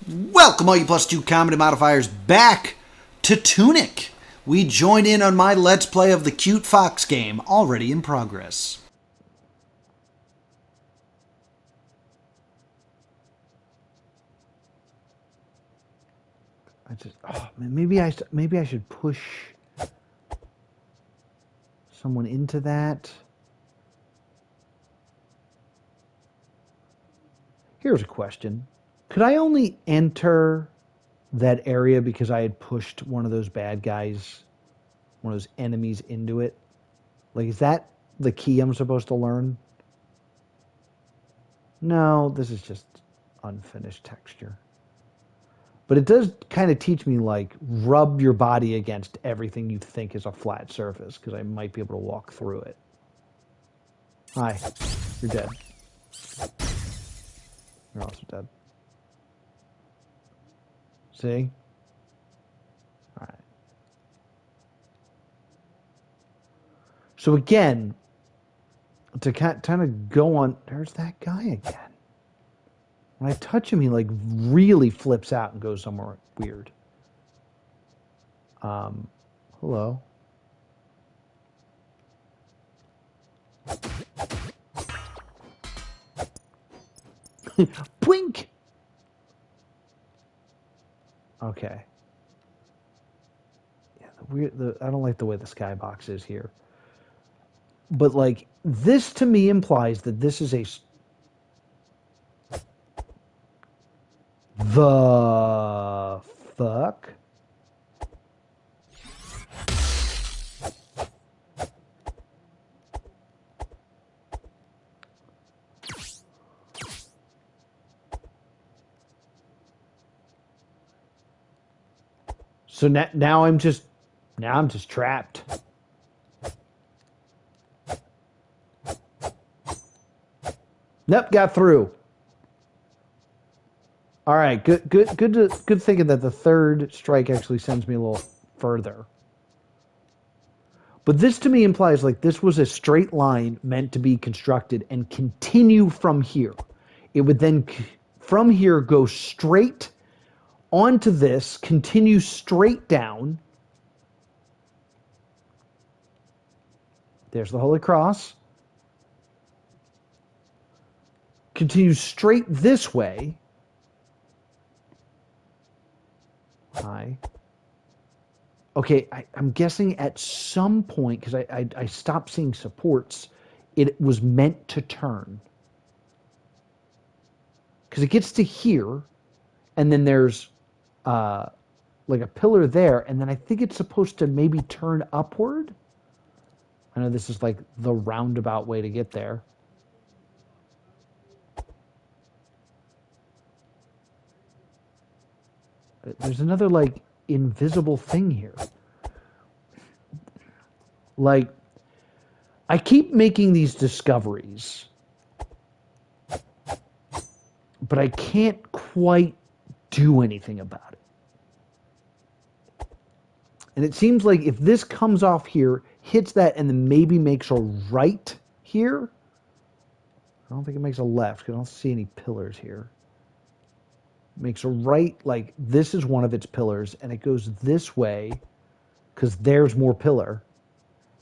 Welcome, all you plus two comedy modifiers, back to Tunic. We join in on my Let's Play of the Cute Fox game, already in progress. Maybe I should push someone into that. Here's a question. Could I only enter that area because I had pushed one of those bad guys, one of those enemies into it? Like, is that the key I'm supposed to learn? No, this is just unfinished texture. But it does kind of teach me, like, rub your body against everything you think is a flat surface, because I might be able to walk through it. Hi. You're dead. You're also dead. See? Alright. So again, to kind of go on... There's that guy again. When I touch him, he, like, really flips out and goes somewhere weird. Hello? Blink! Okay. Yeah, I don't like the way the skybox is here. But, like, this to me implies that this is a... The fuck? So now I'm just trapped. Nope, got through. All right, good thinking that the third strike actually sends me a little further. But this to me implies like this was a straight line meant to be constructed and continue from here. It would then from here go straight onto this, continue straight down. There's the Holy Cross. Continue straight this way. Hi. Okay, I'm guessing at some point, because I stopped seeing supports, it was meant to turn. Because it gets to here, and then there's like a pillar there, and then I think it's supposed to maybe turn upward. I know this is like the roundabout way to get there. There's another, like, invisible thing here. Like, I keep making these discoveries, but I can't quite do anything about it. And it seems like if this comes off here, hits that, and then maybe makes a right here. I don't think it makes a left, because I don't see any pillars here. Makes a right, like this is one of its pillars, and it goes this way because there's more pillar,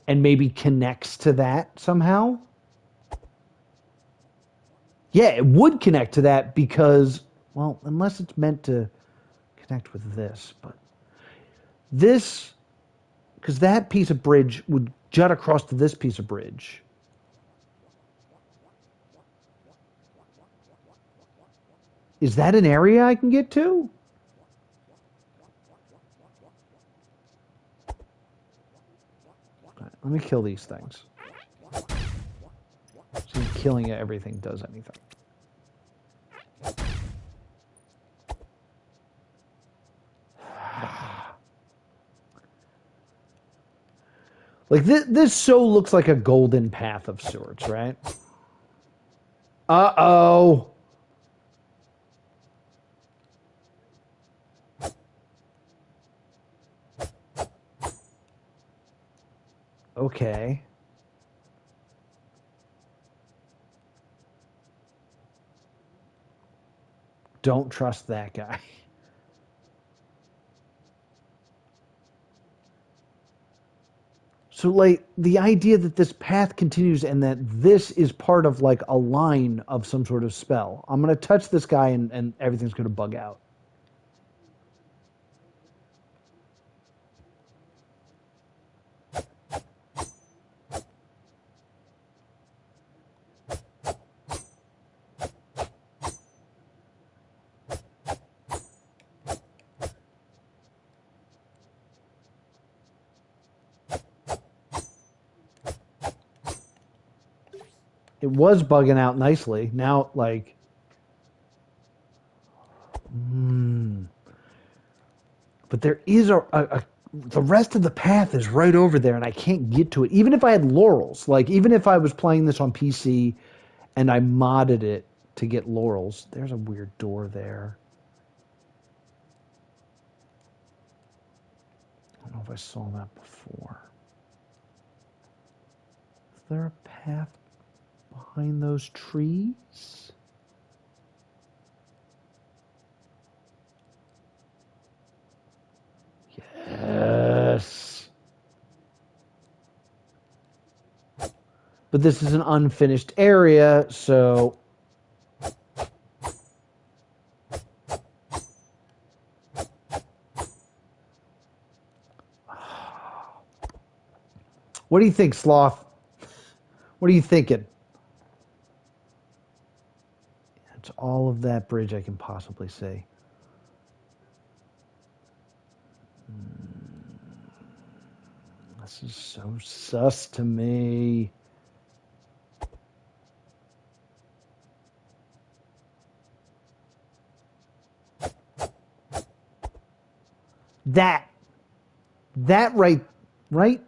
and maybe connects to that somehow. Yeah, it would connect to that because, well, unless it's meant to connect with this, but this, because that piece of bridge would jut across to this piece of bridge. Is that an area I can get to? Right, let me kill these things. See if killing everything does anything. Like, this so looks like a golden path of sorts, right? Uh-oh. Okay. don't trust that guy. So, like, the idea that this path continues and that this is part of, like, a line of some sort of spell. I'm going to touch this guy and everything's going to bug out. It was bugging out nicely. Now, like... But there is the rest of the path is right over there, and I can't get to it. Even if I had laurels, like even if I was playing this on PC and I modded it to get laurels, there's a weird door there. I don't know if I saw that before. Is there a path behind those trees? Yes. But this is an unfinished area, so... What do you think, Sloth? What are you thinking? It's all of that bridge I can possibly see. This is so sus to me. That right?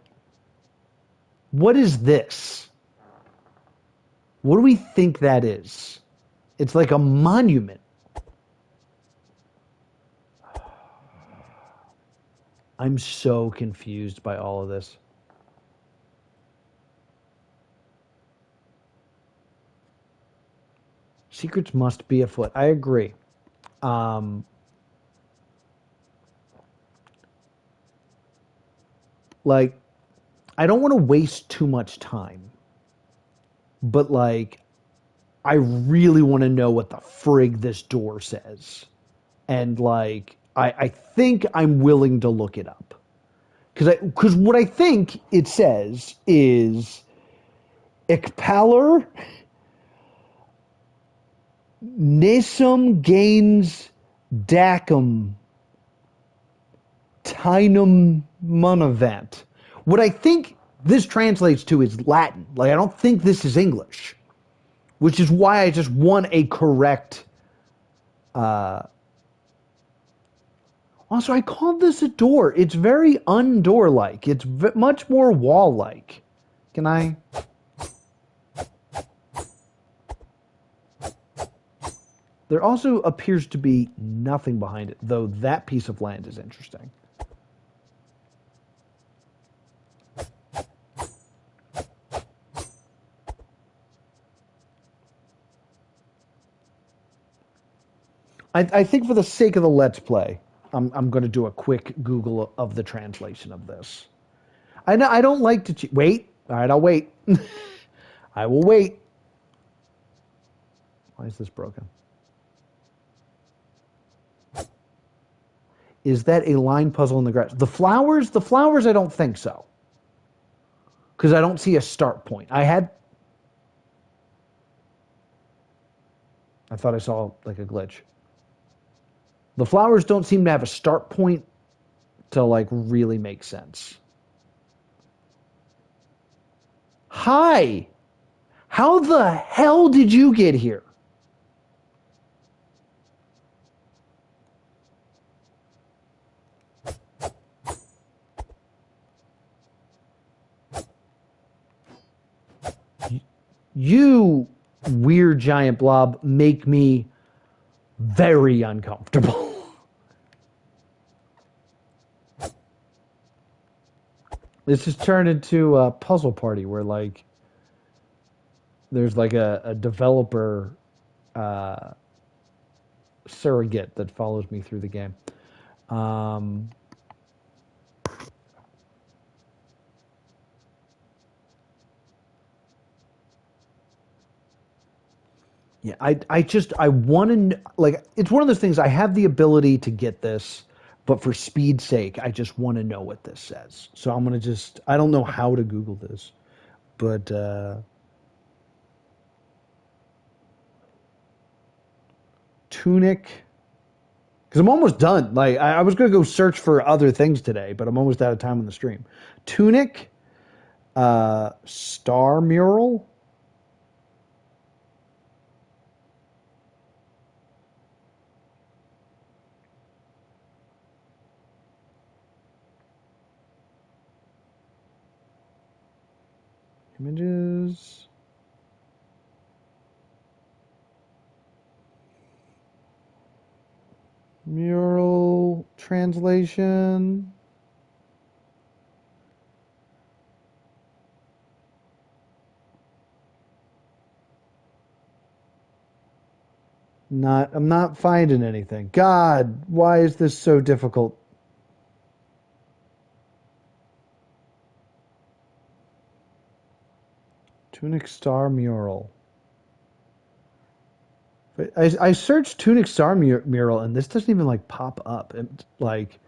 What is this? What do we think that is? It's like a monument. I'm so confused by all of this. Secrets must be afoot. I agree. Like, I don't want to waste too much time. But, like, I really want to know what the frig this door says. And, like, I think I'm willing to look it up. Because what I think it says is Ekpaler Nesum Gains Dacum Tinum Monavant. What I think this translates to is Latin. Like, I don't think this is English. Which is why I just want a correct... Also, I called this a door. It's very undoor-like. It's much more wall-like. Can I... There also appears to be nothing behind it, though that piece of land is interesting. I think for the sake of the Let's Play, I'm going to do a quick Google of the translation of this. I don't like to... Wait. All right, I'll wait. I will wait. Why is this broken? Is that a line puzzle in the grass? The flowers, I don't think so. Because I don't see a start point. I thought I saw like a glitch. The flowers don't seem to have a start point to like really make sense. Hi! How the hell did you get here? You, weird giant blob, make me very uncomfortable. This has turned into a puzzle party where, like, there's like a developer surrogate that follows me through the game. Um, yeah, I want to, like, it's one of those things. I have the ability to get this, but for speed's sake, I just want to know what this says. So I'm going to just, I don't know how to Google this, but Tunic, because I'm almost done. Like, I was going to go search for other things today, but I'm almost out of time on the stream. Tunic, star mural. Images. Mural translation. I'm not finding anything. God, why is this so difficult? Tunic Star mural. I searched Tunic Star mural and this doesn't even like pop up. And like,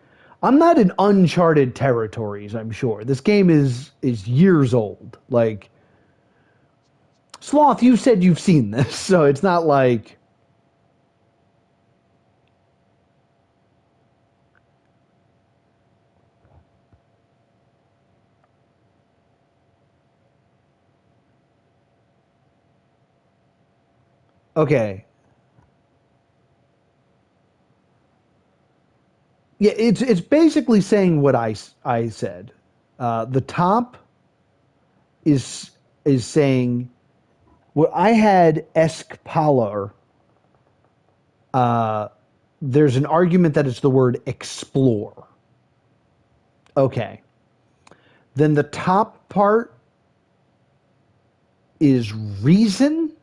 I'm not in uncharted territories. I'm sure this game is years old. Like, Sloth, you said you've seen this, so it's not like. Okay. Yeah, it's basically saying what I said. The top is saying what I had Escpalar. Uh, there's an argument that it's the word explore. Okay. Then the top part is reason.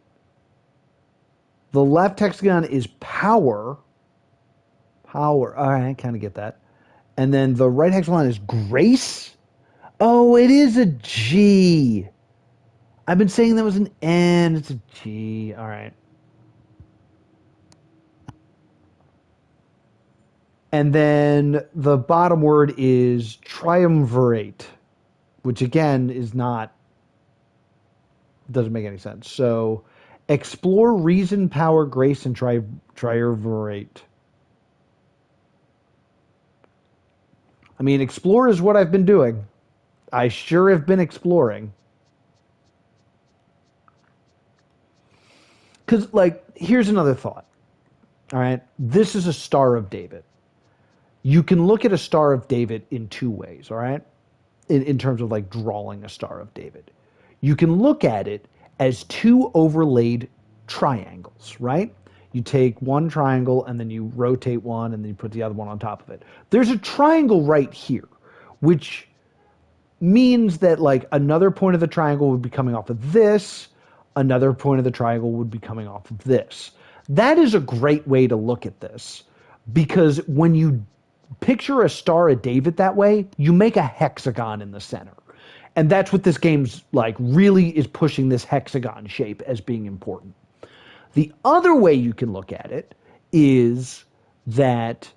The left hexagon is power. Power. All right, I kind of get that. And then the right hexagon is grace. Oh, it is a G. I've been saying that was an N. It's a G. All right. And then the bottom word is triumvirate, which again is not, doesn't make any sense. So explore, reason, power, grace, and triumvirate. I mean, explore is what I've been doing. I sure have been exploring. Because, like, here's another thought. All right. This is a Star of David. You can look at a Star of David in two ways. All right. In terms of like drawing a Star of David, you can look at it as two overlaid triangles, right? You take one triangle and then you rotate one and then you put the other one on top of it. There's a triangle right here, which means that like another point of the triangle would be coming off of this, another point of the triangle would be coming off of this. That is a great way to look at this because when you picture a Star of David that way, you make a hexagon in the center. And that's what this game's like, really is pushing this hexagon shape as being important. The other way you can look at it is that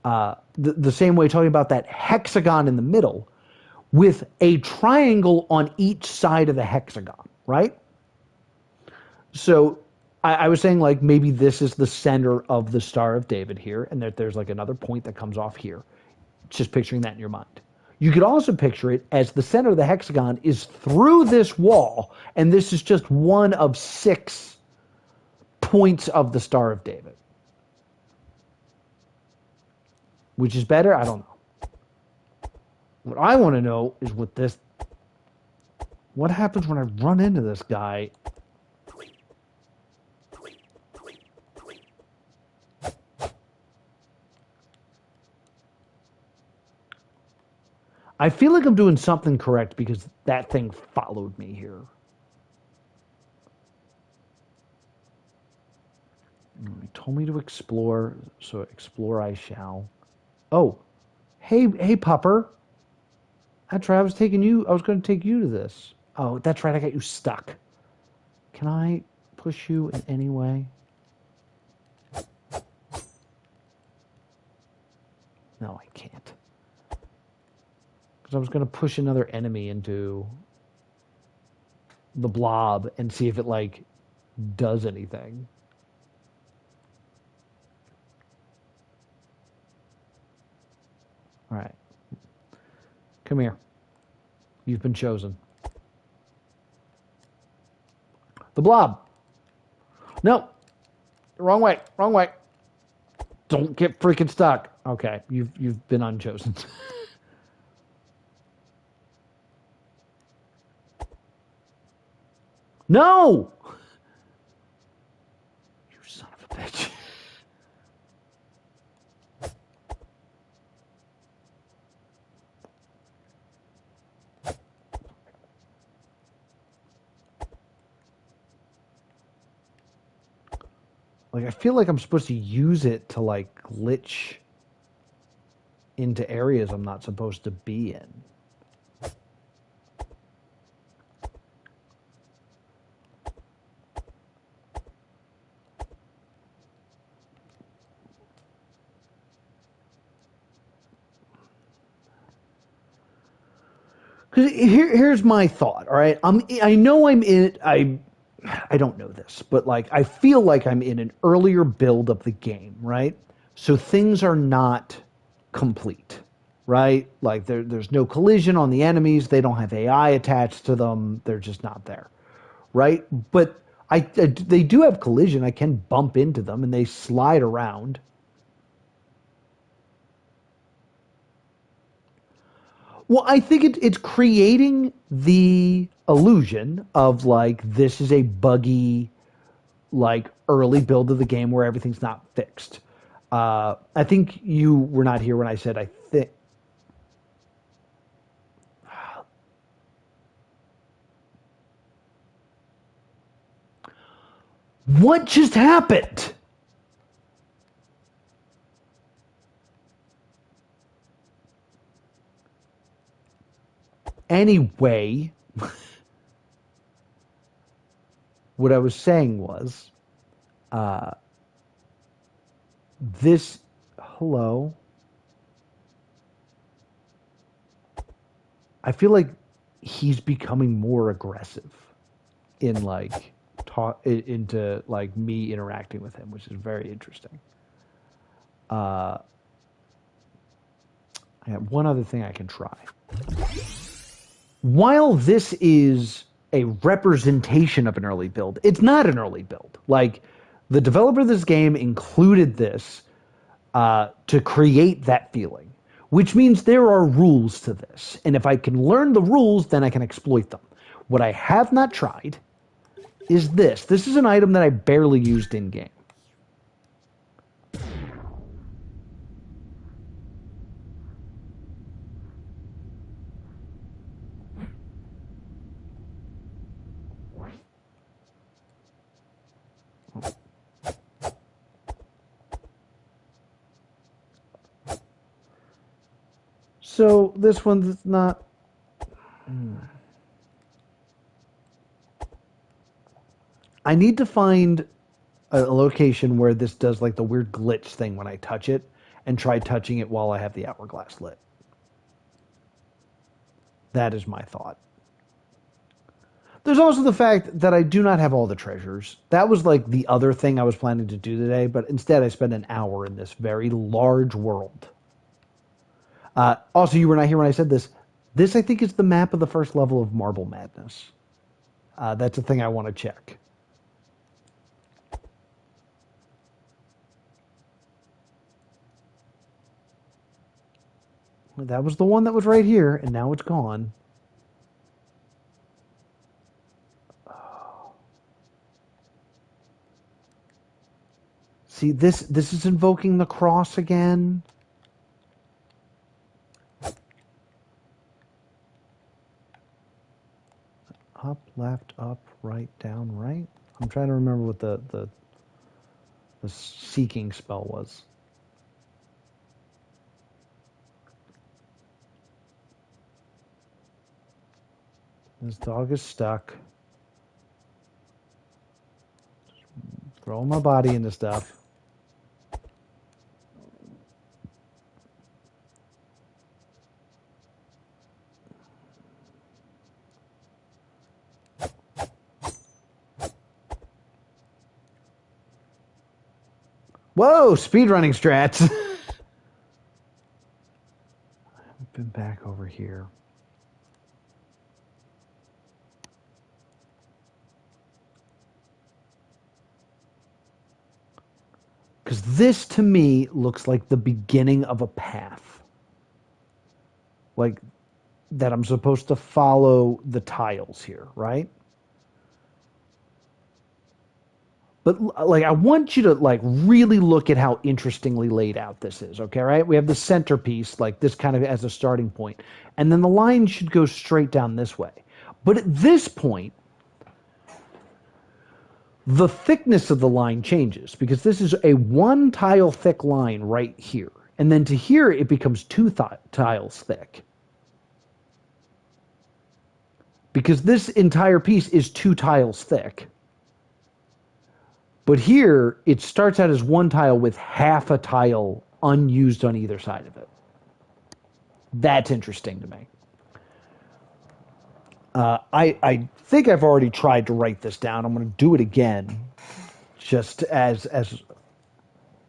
the same way talking about that hexagon in the middle with a triangle on each side of the hexagon, right? So I was saying like maybe this is the center of the Star of David here, and that there's like another point that comes off here. Just picturing that in your mind. You could also picture it as the center of the hexagon is through this wall, and this is just one of 6 points of the Star of David. Which is better? I don't know. What I want to know is what happens when I run into this guy. I feel like I'm doing something correct because that thing followed me here. told me to explore, so explore I shall. Oh, hey, Pupper. That's right. I was going to take you to this. Oh, that's right. I got you stuck. Can I push you in any way? No, I can't. Because I was going to push another enemy into the blob and see if it, like, does anything. All right. Come here. You've been chosen. The blob. No. Wrong way. Wrong way. Don't get freaking stuck. Okay, you've been unchosen. No! You son of a bitch. Like, I feel like I'm supposed to use it to, like, glitch into areas I'm not supposed to be in. Because here's my thought, all right? I know I'm in... I don't know this, but, like, I feel like I'm in an earlier build of the game, right? So things are not complete, right? Like, there's no collision on the enemies. They don't have AI attached to them. They're just not there, right? But they do have collision. I can bump into them, and they slide around. Well, I think it's creating the illusion of, like, this is a buggy, like, early build of the game where everything's not fixed. I think you were not here when I said I think. What just happened? Anyway, what I was saying was, this. Hello. I feel like he's becoming more aggressive in, like, into, like, me interacting with him, which is very interesting. I have one other thing I can try. While this is a representation of an early build, it's not an early build. Like, the developer of this game included this to create that feeling, which means there are rules to this. And if I can learn the rules, then I can exploit them. What I have not tried is this. This is an item that I barely used in game. So this one's not. I need to find a location where this does, like, the weird glitch thing when I touch it, and try touching it while I have the hourglass lit. That is my thought. There's also the fact that I do not have all the treasures. That was, like, the other thing I was planning to do today, but instead I spent an hour in this very large world. Also, you were not here when I said this. This, I think, is the map of the first level of Marble Madness. That's a thing I want to check. That was the one that was right here, and now it's gone. See, this is invoking the cross again. Up, left, up, right, down, right. I'm trying to remember what the the seeking spell was. This dog is stuck. Throw my body into stuff. Whoa, speedrunning strats. I've been back over here. Because this, to me, looks like the beginning of a path. Like, that I'm supposed to follow the tiles here, right? But, like, I want you to, like, really look at how interestingly laid out this is, okay, right? We have the centerpiece, like, this kind of as a starting point. And then the line should go straight down this way. But at this point, the thickness of the line changes because this is a one tile thick line right here. And then to here, it becomes two tiles thick. Because this entire piece is 2 tiles thick. But here, it starts out as one tile with half a tile unused on either side of it. That's interesting to me. I think I've already tried to write this down. I'm going to do it again, just as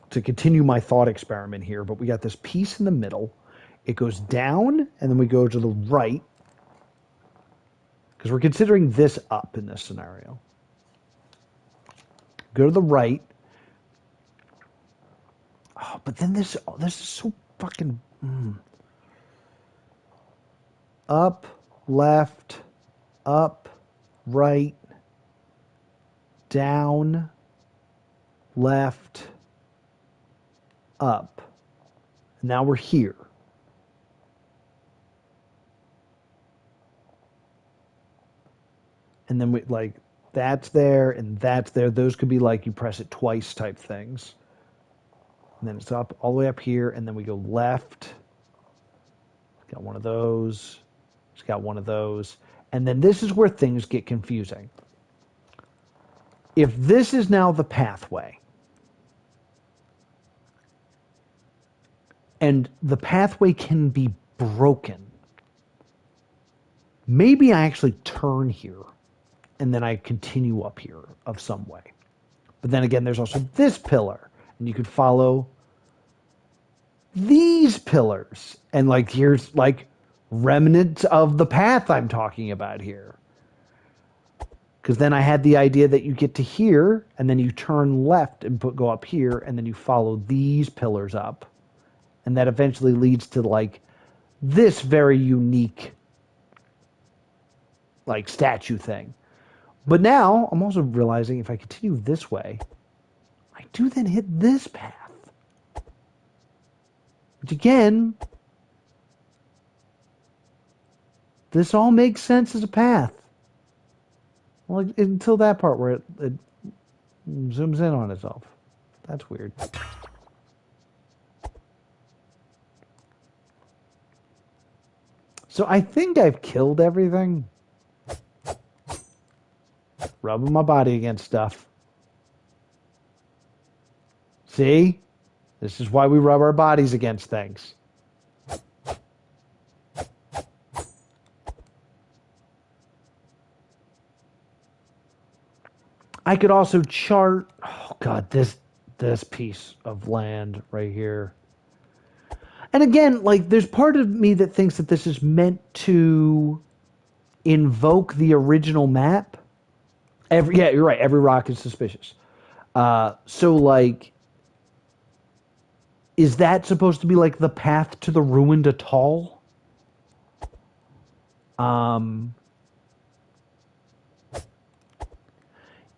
to continue my thought experiment here. But we got this piece in the middle. It goes down, and then we go to the right, because we're considering this up in this scenario. Go to the right. Oh, but then this is so fucking... Up, left, up, right, down, left, up. Now we're here. And then we, like, that's there and that's there. Those could be like you press it twice type things. And then it's up all the way up here, and then we go left. Got one of those. It's got one of those. And then this is where things get confusing. If this is now the pathway, and the pathway can be broken, maybe I actually turn here and then I continue up here of some way. But then again, there's also this pillar, and you could follow these pillars. And like, here's like remnants of the path I'm talking about here. Because then I had the idea that you get to here, and then you turn left and go up here, and then you follow these pillars up. And that eventually leads to like this very unique like statue thing. But now I'm also realizing if I continue this way, I do then hit this path. Which again, this all makes sense as a path. Well, until that part where it zooms in on itself. That's weird. So I think I've killed everything. Rubbing my body against stuff. See? This is why we rub our bodies against things. I could also chart... Oh, God, this piece of land right here. And again, like, there's part of me that thinks that this is meant to invoke the original map. Yeah, you're right. Every rock is suspicious. So, like, is that supposed to be, like, the path to the ruined atoll?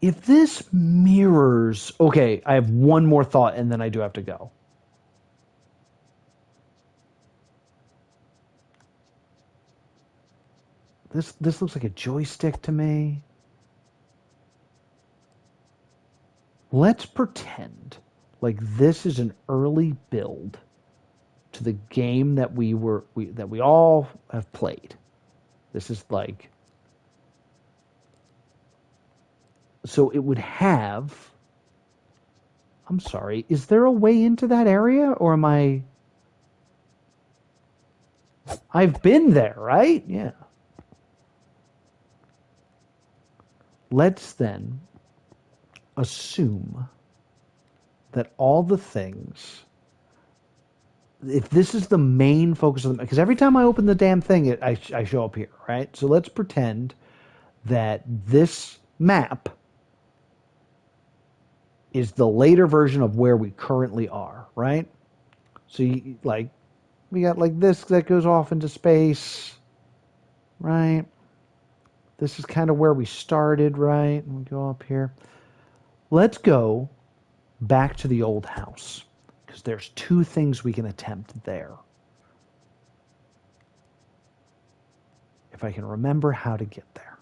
If this mirrors... Okay, I have one more thought, and then I do have to go. This looks like a joystick to me. Let's pretend like this is an early build to the game that we all have played. This is like, so it would have, I'm sorry, is there a way into that area, or am I've been there, right? Yeah. Let's then assume that all the things, if this is the main focus of them, because every time I open the damn thing, I show up here, right? So let's pretend that this map is the later version of where we currently are, right? So we got like this that goes off into space, right? This is kind of where we started, right? And we go up here. Let's go back to the old house, because there's two things we can attempt there. If I can remember how to get there.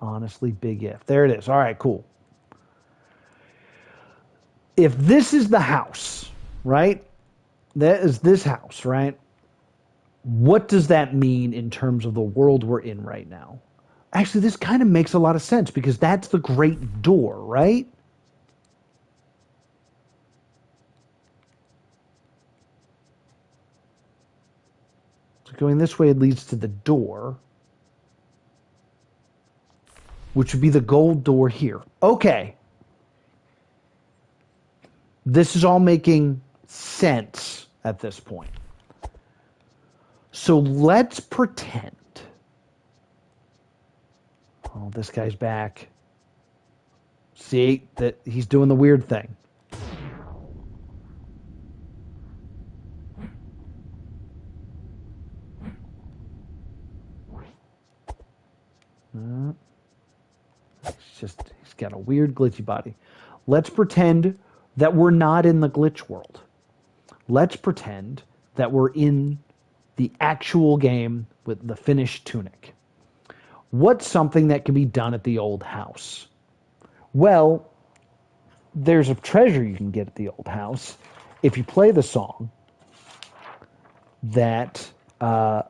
Honestly, big if. There it is. All right, cool. If this is the house, right? That is this house, right? What does that mean in terms of the world we're in right now? Actually, this kind of makes a lot of sense, because that's the great door, right? So going this way, it leads to the door, which would be the gold door here. Okay. This is all making sense at this point. So let's pretend. Oh, this guy's back. See that he's doing the weird thing. He's got a weird glitchy body. Let's pretend that we're not in the glitch world. Let's pretend that we're in the actual game with the finished Tunic. What's something that can be done at the old house? Well, there's a treasure you can get at the old house if you play the song that, where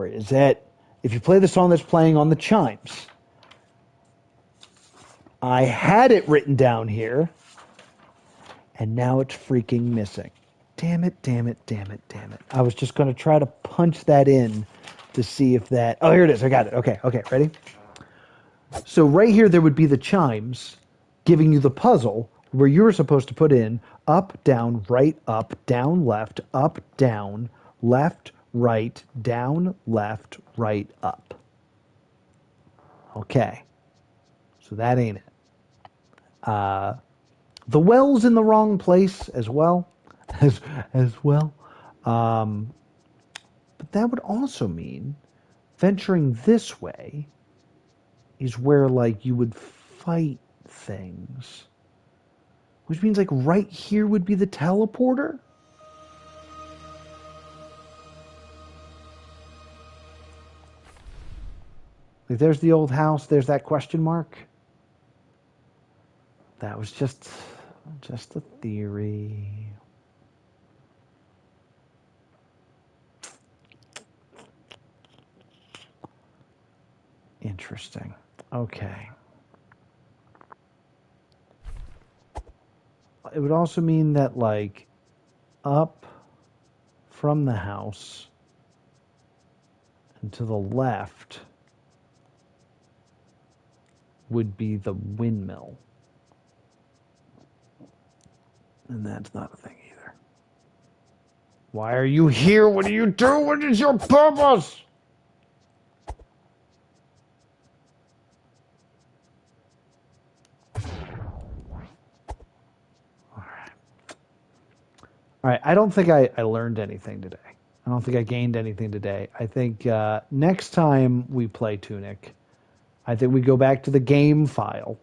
is it? If you play the song that's playing on the chimes. I had it written down here, and now it's freaking missing. Damn it, damn it, damn it, damn it. I was just going to try to punch that in to see if that... Oh, here it is. I got it. Okay, ready? So right here, there would be the chimes giving you the puzzle where you're supposed to put in up, down, right, up, down, left, right, down, left, right, up. Okay. So that ain't it. The well's in the wrong place as well. As well. But that would also mean venturing this way is where, like, you would fight things. Which means, like, right here would be the teleporter? Like, there's the old house, there's that question mark. That was just a theory. Interesting. Okay. It would also mean that, like, up from the house and to the left would be the windmill. And that's not a thing either. Why are you here? What do you do? What is your purpose? All right, I don't think I learned anything today. I don't think I gained anything today. I think next time we play Tunic, I think we go back to the game file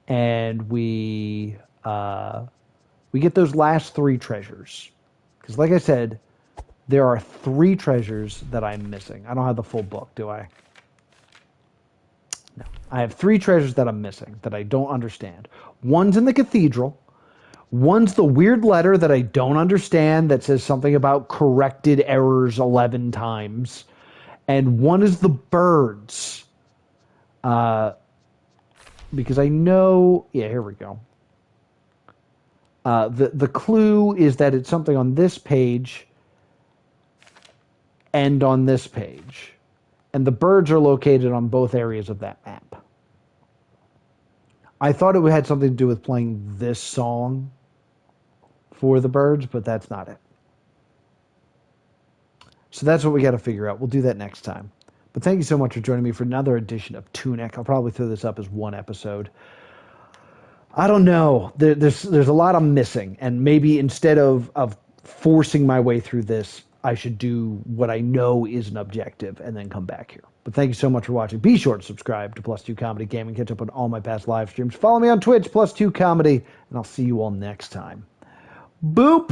and we get those last 3 treasures. Because like I said, there are 3 treasures that I'm missing. I don't have the full book, do I? No. I have 3 treasures that I'm missing that I don't understand. One's in the cathedral. One's the weird letter that I don't understand that says something about corrected errors 11 times. And one is the birds. Because I know... Yeah, here we go. The clue is that it's something on this page and on this page. And the birds are located on both areas of that map. I thought it had something to do with playing this song for the birds, but that's not it. So that's what we got to figure out. We'll do that next time. But thank you so much for joining me for another edition of Tunic. I'll probably throw this up as one episode. I don't know. There's a lot I'm missing, and maybe instead of forcing my way through this, I should do what I know is an objective and then come back here. But thank you so much for watching. Be sure to subscribe to Plus 2 Comedy Gaming. Catch up on all my past live streams. Follow me on Twitch, Plus 2 Comedy, and I'll see you all next time. Boop!